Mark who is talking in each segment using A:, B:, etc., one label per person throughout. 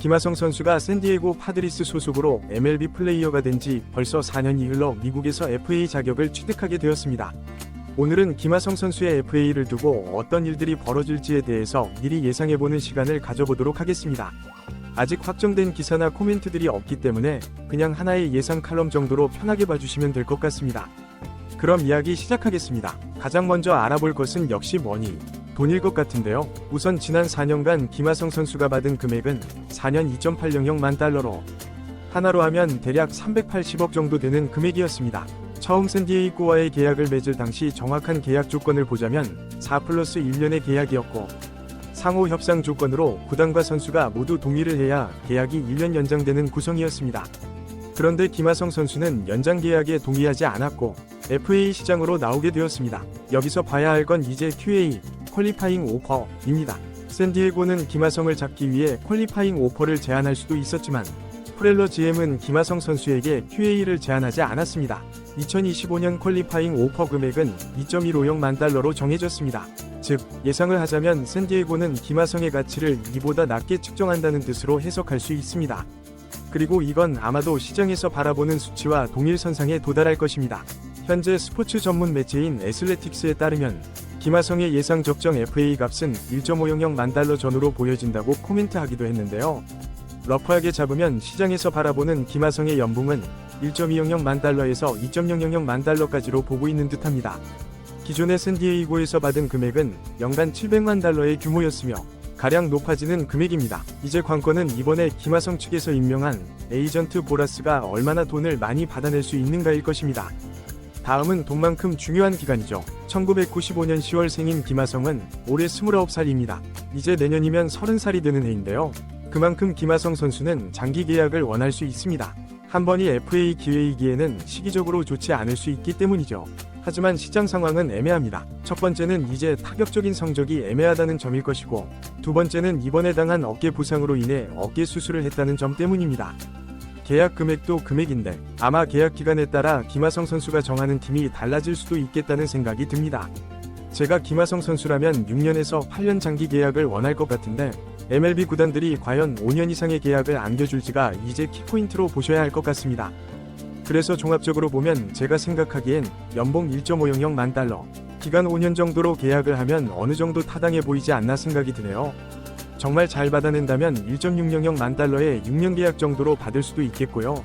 A: 김하성 선수가 샌디에고 파드리스 소속으로 MLB 플레이어가 된 지 벌써 4년이 흘러 미국에서 FA 자격을 취득하게 되었습니다. 오늘은 김하성 선수의 FA를 두고 어떤 일들이 벌어질지에 대해서 미리 예상해보는 시간을 가져보도록 하겠습니다. 아직 확정된 기사나 코멘트들이 없기 때문에 그냥 하나의 예상 칼럼 정도로 편하게 봐주시면 될 것 같습니다. 그럼 이야기 시작하겠습니다. 가장 먼저 알아볼 것은 역시 머니, 돈일 것 같은데요. 우선 지난 4년간 김하성 선수가 받은 금액은 4년 2.800만 달러로 하나로 하면 대략 380억 정도 되는 금액이었습니다. 처음 샌디에이고와의 계약을 맺을 당시 정확한 계약 조건을 보자면 4+1년의 계약이었고 상호 협상 조건으로 구단과 선수가 모두 동의를 해야 계약이 1년 연장되는 구성이었습니다. 그런데 김하성 선수는 연장 계약에 동의하지 않았고 FA 시장으로 나오게 되었습니다. 여기서 봐야 할 건 이제 QA, 퀄리파잉 오퍼입니다. 샌디에고는 김하성을 잡기 위해 퀄리파잉 오퍼를 제안할 수도 있었지만 프렐러 GM은 김하성 선수에게 QA를 제안하지 않았습니다. 2025년 퀄리파잉 오퍼 금액은 2.150만 달러로 정해졌습니다. 즉, 예상을 하자면 샌디에고는 김하성의 가치를 이보다 낮게 측정한다는 뜻으로 해석할 수 있습니다. 그리고 이건 아마도 시장에서 바라보는 수치와 동일선상에 도달할 것입니다. 현재 스포츠 전문 매체인 애슬레틱스에 따르면 김하성의 예상 적정 FA 값은 1.500만 달러 전후로 보여진다고 코멘트하기도 했는데요. 러프하게 잡으면 시장에서 바라보는 김하성의 연봉은 1.200만 달러에서 2.000만 달러까지로 보고 있는 듯합니다. 기존의 샌디에이고에서 받은 금액은 연간 700만 달러의 규모였으며 가량 높아지는 금액입니다. 이제 관건은 이번에 김하성 측에서 임명한 에이전트 보라스가 얼마나 돈을 많이 받아낼 수 있는가일 것입니다. 다음은 돈만큼 중요한 기간이죠. 1995년 10월 생인 김하성은 올해 29살입니다. 이제 내년이면 30살이 되는 해인데요. 그만큼 김하성 선수는 장기 계약을 원할 수 있습니다. 한 번이 FA 기회이기에는 시기적으로 좋지 않을 수 있기 때문이죠. 하지만 시장 상황은 애매합니다. 첫 번째는 이제 타격적인 성적이 애매하다는 점일 것이고, 두 번째는 이번에 당한 어깨 부상으로 인해 어깨 수술을 했다는 점 때문입니다. 계약 금액도 금액인데 아마 계약 기간에 따라 김하성 선수가 정하는 팀이 달라질 수도 있겠다는 생각이 듭니다. 제가 김하성 선수라면 6년에서 8년 장기 계약을 원할 것 같은데 MLB 구단들이 과연 5년 이상의 계약을 안겨줄지가 이제 키포인트로 보셔야 할 것 같습니다. 그래서 종합적으로 보면 제가 생각하기엔 연봉 1.500만 달러, 기간 5년 정도로 계약을 하면 어느 정도 타당해 보이지 않나 생각이 드네요. 정말 잘 받아낸다면 1.600만 달러의 6년 계약 정도로 받을 수도 있겠고요.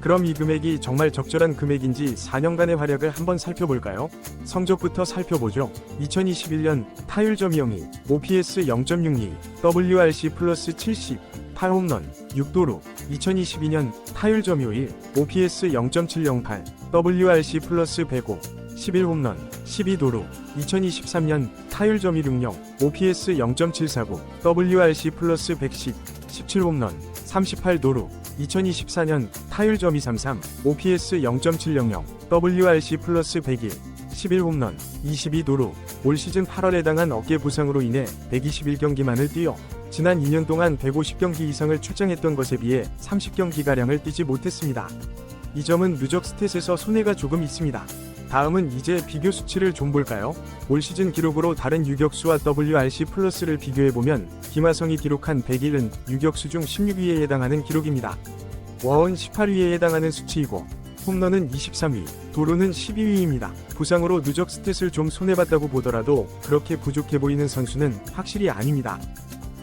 A: 그럼 이 금액이 정말 적절한 금액인지 4년간의 활약을 한번 살펴볼까요? 성적부터 살펴보죠. 2021년 타율 점유형이 OPS 0.62, WRC 플러스 70, 8홈런, 6도루. 2022년 타율 점유율 OPS 0.708, WRC 플러스 105, 11홈런, 12도루. 2023년 타율 점유율 6령, OPS 0.749, WRC 플러스 110, 17홈런, 38도루. 2024년 타율 점이 33, OPS 0.700, WRC 플러스 101, 11홈런, 22도루. 올 시즌 8월에 당한 어깨 부상으로 인해 121경기만을 뛰어 지난 2년 동안 150경기 이상을 출장했던 것에 비해 30경기가량을 뛰지 못했습니다. 이 점은 누적 스탯에서 손해가 조금 있습니다. 다음은 이제 비교 수치를 좀 볼까요? 올 시즌 기록으로 다른 유격수와 WRC 플러스를 비교해보면 김하성이 기록한 101은 유격수 중 16위에 해당하는 기록입니다. 워은 18위에 해당하는 수치이고 홈런은 23위, 도루는 12위입니다. 부상으로 누적 스탯을 좀 손해봤다고 보더라도 그렇게 부족해 보이는 선수는 확실히 아닙니다.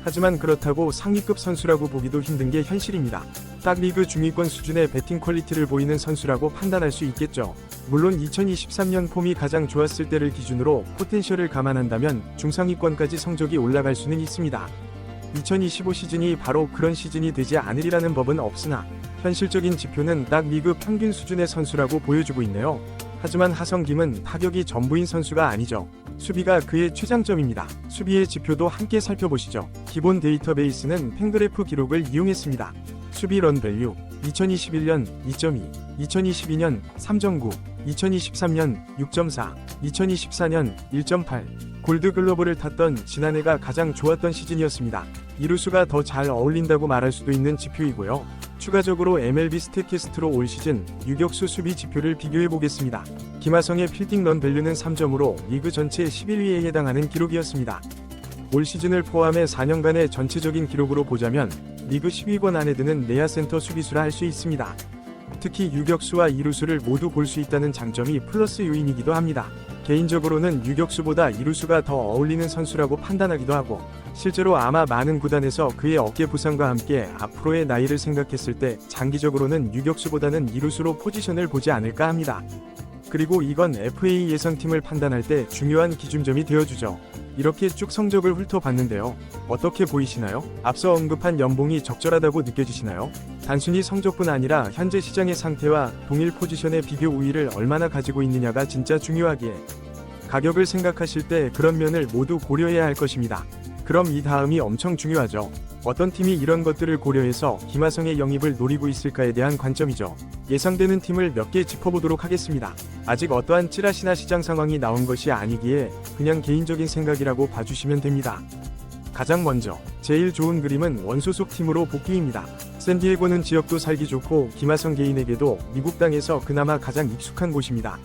A: 하지만 그렇다고 상위급 선수라고 보기도 힘든 게 현실입니다. 딱 리그 중위권 수준의 배팅 퀄리티를 보이는 선수라고 판단할 수 있겠죠. 물론 2023년 폼이 가장 좋았을 때를 기준으로 포텐셜을 감안한다면 중상위권까지 성적이 올라갈 수는 있습니다. 2025 시즌이 바로 그런 시즌이 되지 않으리라는 법은 없으나 현실적인 지표는 딱 리그 평균 수준의 선수라고 보여주고 있네요. 하지만 하성김은 타격이 전부인 선수가 아니죠. 수비가 그의 최장점입니다. 수비의 지표도 함께 살펴보시죠. 기본 데이터베이스는 팬그래프 기록을 이용했습니다. 수비 런 밸류 2021년 2.2, 2022년 3.9, 2023년 6.4, 2024년 1.8. 골드글러브를 탔던 지난해가 가장 좋았던 시즌이었습니다. 이루수가 더 잘 어울린다고 말할 수도 있는 지표이고요. 추가적으로 MLB 스태캐스트로 올 시즌 유격수 수비 지표를 비교해보겠습니다. 김하성의 필딩 런 밸류는 3점으로 리그 전체 11위에 해당하는 기록이었습니다. 올 시즌을 포함해 4년간의 전체적인 기록으로 보자면 리그 10위권 안에 드는 내야 센터 수비수라 할 수 있습니다. 특히 유격수와 이루수를 모두 볼 수 있다는 장점이 플러스 요인이기도 합니다. 개인적으로는 유격수보다 이루수가 더 어울리는 선수라고 판단하기도 하고, 실제로 아마 많은 구단에서 그의 어깨 부상과 함께 앞으로의 나이를 생각했을 때 장기적으로는 유격수보다는 이루수로 포지션을 보지 않을까 합니다. 그리고 이건 FA 예선팀을 판단할 때 중요한 기준점이 되어주죠. 이렇게 쭉 성적을 훑어봤는데요. 어떻게 보이시나요? 앞서 언급한 연봉이 적절하다고 느껴지시나요? 단순히 성적뿐 아니라 현재 시장의 상태와 동일 포지션의 비교 우위를 얼마나 가지고 있느냐가 진짜 중요하기에 가격을 생각하실 때 그런 면을 모두 고려해야 할 것입니다. 그럼 이 다음이 엄청 중요하죠. 어떤 팀이 이런 것들을 고려해서 김하성의 영입을 노리고 있을까에 대한 관점이죠. 예상되는 팀을 몇 개 짚어보도록 하겠습니다. 아직 어떠한 찌라시나 시장 상황이 나온 것이 아니기에 그냥 개인적인 생각이라고 봐주시면 됩니다. 가장 먼저 제일 좋은 그림은 원소속 팀으로 복귀입니다. 샌디에고는 지역도 살기 좋고 김하성 개인에게도 미국 땅에서 그나마 가장 익숙한 곳입니다.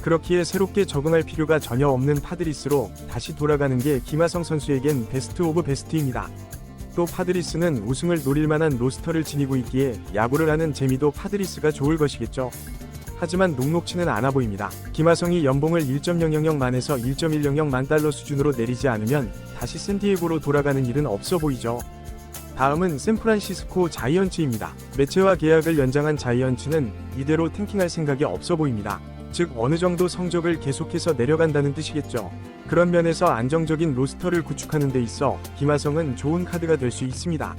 A: 그렇기에 새롭게 적응할 필요가 전혀 없는 파드리스로 다시 돌아가는 게 김하성 선수에겐 베스트 오브 베스트입니다. 또 파드리스는 우승을 노릴 만한 로스터를 지니고 있기에 야구를 하는 재미도 파드리스가 좋을 것이겠죠. 하지만 녹록치는 않아 보입니다. 김하성이 연봉을 1.000만에서 1.100만 달러 수준으로 내리지 않으면 다시 샌디에고로 돌아가는 일은 없어 보이죠. 다음은 샌프란시스코 자이언츠입니다. 매체와 계약을 연장한 자이언츠는 이대로 탱킹할 생각이 없어 보입니다. 즉 어느 정도 성적을 계속해서 내려간다는 뜻이겠죠. 그런 면에서 안정적인 로스터를 구축하는 데 있어 김하성은 좋은 카드가 될 수 있습니다.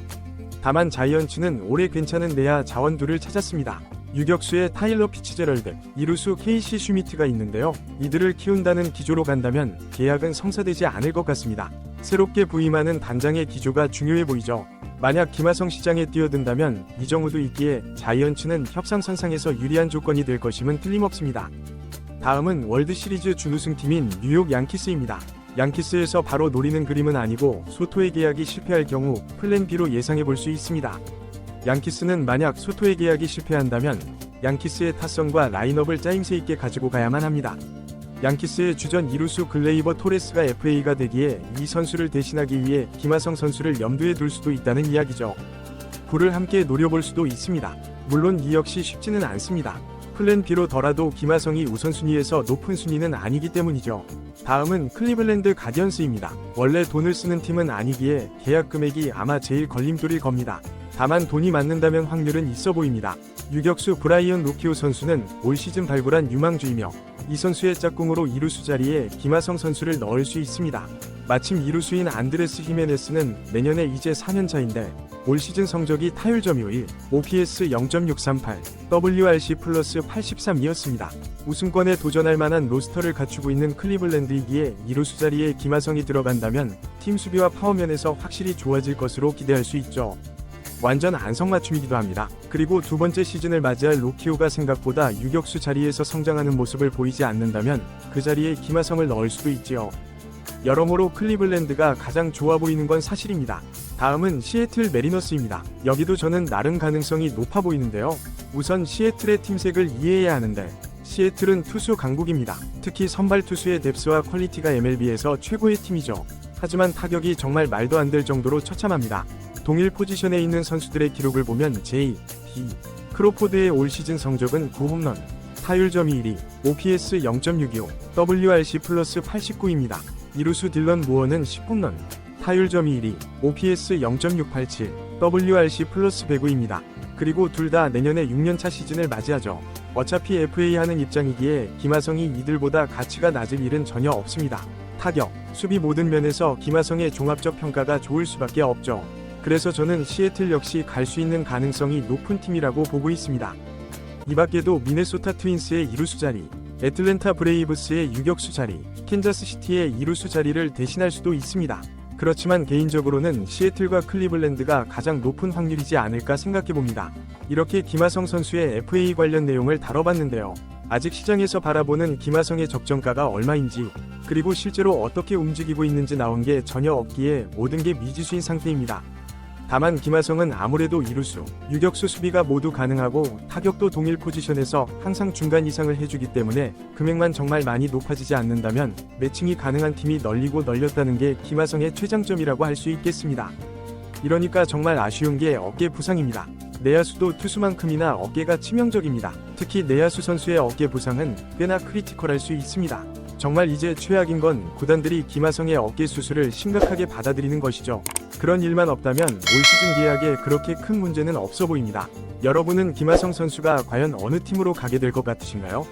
A: 다만 자이언츠는 올해 괜찮은 내야 자원들을 찾았습니다. 유격수의 타일러 피츠제럴드, 이루수 케이시 슈미트가 있는데요. 이들을 키운다는 기조로 간다면 계약은 성사되지 않을 것 같습니다. 새롭게 부임하는 단장의 기조가 중요해 보이죠. 만약 김하성 시장에 뛰어든다면 이정우도 있기에 자이언츠는 협상선상에서 유리한 조건이 될 것임은 틀림없습니다. 다음은 월드시리즈 준우승팀인 뉴욕 양키스입니다. 양키스에서 바로 노리는 그림은 아니고 소토의 계약이 실패할 경우 플랜 B로 예상해 볼 수 있습니다. 양키스는 만약 소토의 계약이 실패한다면 양키스의 타성과 라인업을 짜임새 있게 가지고 가야만 합니다. 양키스의 주전 이루수 글레이버 토레스가 FA가 되기에 이 선수를 대신하기 위해 김하성 선수를 염두에 둘 수도 있다는 이야기죠. 둘을 함께 노려볼 수도 있습니다. 물론 이 역시 쉽지는 않습니다. 플랜 B로더라도 김하성이 우선순위에서 높은 순위는 아니기 때문이죠. 다음은 클리블랜드 가디언스입니다. 원래 돈을 쓰는 팀은 아니기에 계약 금액이 아마 제일 걸림돌일 겁니다. 다만 돈이 맞는다면 확률은 있어 보입니다. 유격수 브라이언 로키오 선수는 올 시즌 발굴한 유망주이며 이 선수의 짝꿍으로 이루수 자리에 김하성 선수를 넣을 수 있습니다. 마침 이루수인 안드레스 히메네스는 내년에 이제 4년차인데 올 시즌 성적이 타율 .51, OPS 0.638, WRC 플러스 83이었습니다. 우승권에 도전할 만한 로스터를 갖추고 있는 클리블랜드이기에 이루수 자리에 김하성이 들어간다면 팀 수비와 파워면에서 확실히 좋아질 것으로 기대할 수 있죠. 완전 안성맞춤이기도 합니다. 그리고 두 번째 시즌을 맞이할 로키오가 생각보다 유격수 자리에서 성장하는 모습을 보이지 않는다면 그 자리에 김하성을 넣을 수도 있지요. 여러모로 클리블랜드가 가장 좋아 보이는 건 사실입니다. 다음은 시애틀 메리너스입니다. 여기도 저는 나름 가능성이 높아 보이는데요. 우선 시애틀의 팀색을 이해해야 하는데 시애틀은 투수 강국입니다. 특히 선발 투수의 뎁스와 퀄리티가 MLB에서 최고의 팀이죠. 하지만 타격이 정말 말도 안 될 정도로 처참합니다. 동일 포지션에 있는 선수들의 기록을 보면 J, B, 크로포드의 올 시즌 성적은 9홈런, 타율 .21, OPS 0.625, WRC 플러스 89입니다. 이루수 딜런 무어는 10홈런, 타율 .21, OPS 0.687, WRC 플러스 109입니다. 그리고 둘 다 내년에 6년차 시즌을 맞이하죠. 어차피 FA 하는 입장이기에 김하성이 이들보다 가치가 낮을 일은 전혀 없습니다. 타격, 수비 모든 면에서 김하성의 종합적 평가가 좋을 수밖에 없죠. 그래서 저는 시애틀 역시 갈 수 있는 가능성이 높은 팀이라고 보고 있습니다. 이 밖에도 미네소타 트윈스의 이루수 자리, 애틀랜타 브레이브스의 유격수 자리, 캔자스시티의 이루수 자리를 대신할 수도 있습니다. 그렇지만 개인적으로는 시애틀과 클리블랜드가 가장 높은 확률이지 않을까 생각해봅니다. 이렇게 김하성 선수의 FA 관련 내용을 다뤄봤는데요. 아직 시장에서 바라보는 김하성의 적정가가 얼마인지, 그리고 실제로 어떻게 움직이고 있는지 나온 게 전혀 없기에 모든 게 미지수인 상태입니다. 다만 김하성은 아무래도 이루수, 유격수 수비가 모두 가능하고 타격도 동일 포지션에서 항상 중간 이상을 해주기 때문에 금액만 정말 많이 높아지지 않는다면 매칭이 가능한 팀이 널리고 널렸다는 게 김하성의 최장점이라고 할 수 있겠습니다. 이러니까 정말 아쉬운 게 어깨 부상입니다. 내야수도 투수만큼이나 어깨가 치명적입니다. 특히 내야수 선수의 어깨 부상은 꽤나 크리티컬할 수 있습니다. 정말 이제 최악인 건 구단들이 김하성의 어깨 수술을 심각하게 받아들이는 것이죠. 그런 일만 없다면 올 시즌 계약에 그렇게 큰 문제는 없어 보입니다. 여러분은 김하성 선수가 과연 어느 팀으로 가게 될 것 같으신가요?